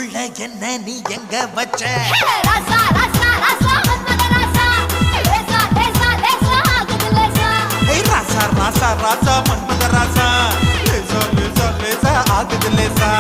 நெஞ்சுக்குள்ள என்ன நீ எங்க வச்ச ராசா ராசா ராசா மன்மத ராசா லேசா லேசா லேசா ஆகுது லேசா ராசா ராசா ராசா மன்மத ராசா லேசா லேசா லேசா ஆகுது லேசா